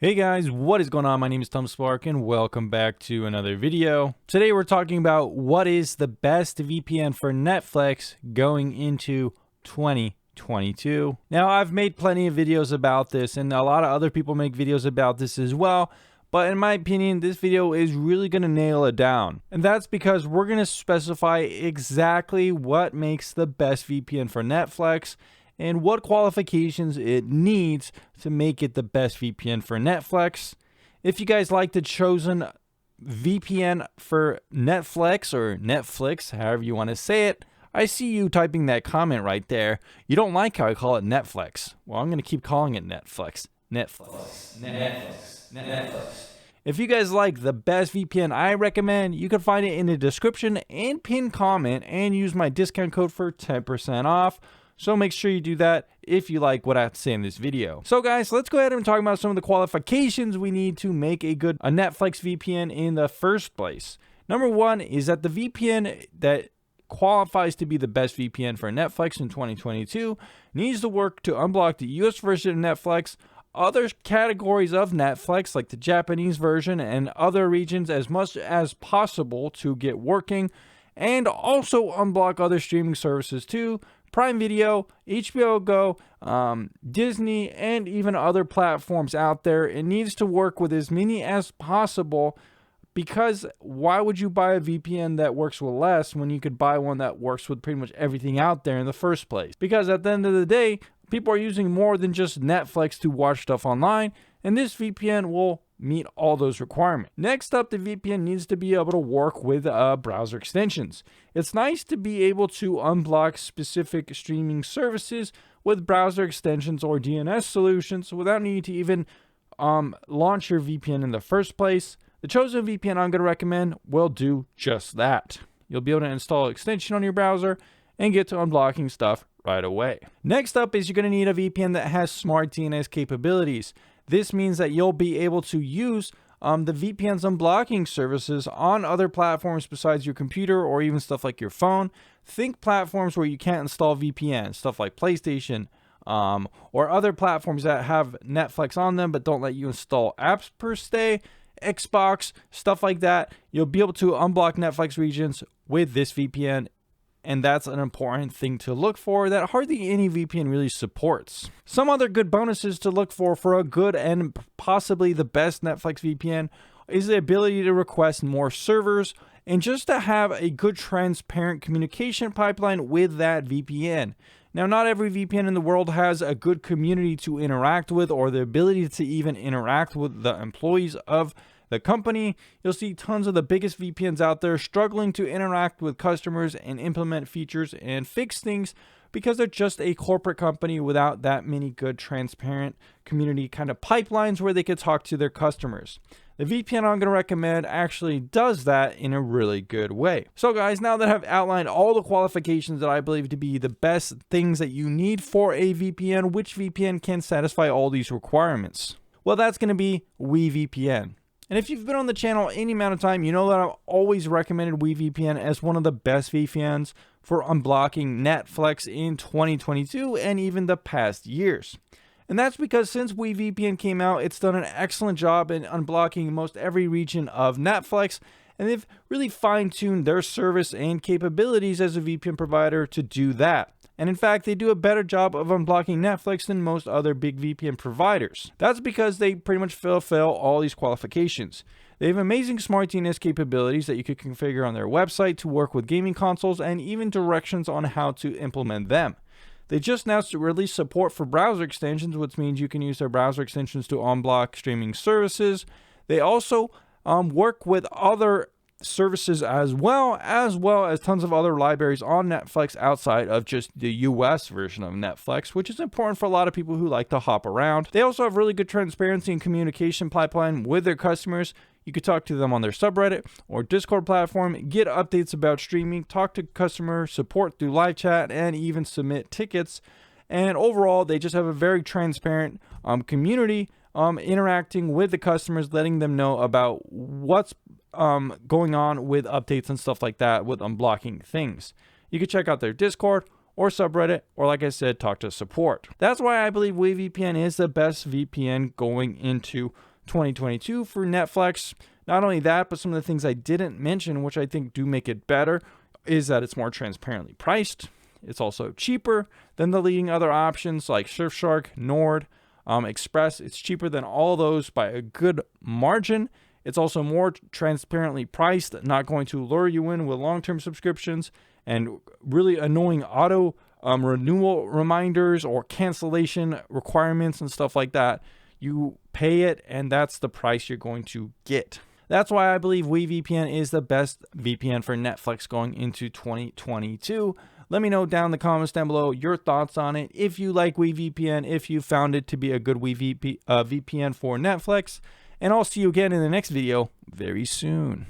Hey guys, what is going on? My name is Tom Spark and welcome back to another video. Today we're talking about what is the best VPN for Netflix going into 2022. Now, I've made plenty of videos about this and a lot of other people make videos about this as well. But in my opinion, this video is really going to nail it down. And that's because we're going to specify exactly what makes the best VPN for Netflix and what qualifications it needs to make it the best VPN for Netflix. If you guys like the chosen VPN for Netflix or Netflix, however you want to say it, I see you typing that comment right there. You don't like how I call it Netflix. Well, I'm going to keep calling it Netflix. Netflix. If you guys like the best VPN I recommend, you can find it in the description and pinned comment and use my discount code for 10% off. So make sure you do that if you like what I have to say in this video. So guys, let's go ahead and talk about some of the qualifications we need to make a Netflix VPN in the first place. Number one is that the VPN that qualifies to be the best VPN for Netflix in 2022 needs to work to unblock the US version of Netflix, other categories of Netflix like the Japanese version and other regions as much as possible to get working, and also unblock other streaming services too. Prime Video, HBO Go, Disney, and even other platforms out there. It needs to work with as many as possible, because why would you buy a VPN that works with less when you could buy one that works with pretty much everything out there in the first place? Because at the end of the day, people are using more than just Netflix to watch stuff online, and this VPN will meet all those requirements. Next up, the VPN needs to be able to work with browser extensions. It's nice to be able to unblock specific streaming services with browser extensions or DNS solutions without needing to even launch your VPN in the first place. The chosen VPN I'm going to recommend will do just that. You'll be able to install an extension on your browser and get to unblocking stuff right away. Next up is you're going to need a VPN that has smart DNS capabilities. This means that you'll be able to use the VPN's unblocking services on other platforms besides your computer or even stuff like your phone. Think platforms where you can't install VPN, stuff like PlayStation or other platforms that have Netflix on them but don't let you install apps per se, Xbox, stuff like that. You'll be able to unblock Netflix regions with this VPN. And that's an important thing to look for that hardly any VPN really supports. Some other good bonuses to look for a good and possibly the best Netflix VPN is the ability to request more servers and just to have a good transparent communication pipeline with that VPN. Now, not every VPN in the world has a good community to interact with or the ability to even interact with the employees of the company. You'll see tons of the biggest VPNs out there struggling to interact with customers and implement features and fix things because they're just a corporate company without that many good transparent community kind of pipelines where they could talk to their customers. The VPN I'm going to recommend actually does that in a really good way. So guys, now that I've outlined all the qualifications that I believe to be the best things that you need for a VPN, which VPN can satisfy all these requirements? Well, that's going to be VPN. And if you've been on the channel any amount of time, you know that I've always recommended VPN as one of the best VPNs for unblocking Netflix in 2022 and even the past years. And that's because since VPN came out, it's done an excellent job in unblocking most every region of Netflix, and they've really fine-tuned their service and capabilities as a VPN provider to do that. And in fact, they do a better job of unblocking Netflix than most other big VPN providers. That's because they pretty much fulfill all these qualifications. They have amazing smart DNS capabilities that you could configure on their website to work with gaming consoles and even directions on how to implement them. They just now released support for browser extensions, which means you can use their browser extensions to unblock streaming services. They also work with other services as well as tons of other libraries on Netflix outside of just the US version of Netflix, which is important for a lot of people who like to hop around. They also have really good transparency and communication pipeline with their customers. You could talk to them on their subreddit or Discord platform, get updates about streaming, talk to customer support through live chat, and even submit tickets. And overall, they just have a very transparent community interacting with the customers, letting them know about what's going on with updates and stuff like that with unblocking things. You can check out their Discord or subreddit, or like I said, talk to support. That's why I believe VPN is the best VPN going into 2022 for Netflix. Not only that, but some of the things I didn't mention, which I think do make it better, is that it's more transparently priced. It's also cheaper than the leading other options like Surfshark, Nord, Express. It's cheaper than all those by a good margin. It's also more transparently priced, not going to lure you in with long-term subscriptions and really annoying auto renewal reminders or cancellation requirements and stuff like that. You pay it, and that's the price you're going to get. That's why I believe WeVPN is the best VPN for Netflix going into 2022. Let me know down in the comments down below your thoughts on it. If you like WeVPN, if you found it to be a good VPN for Netflix. And I'll see you again in the next video very soon.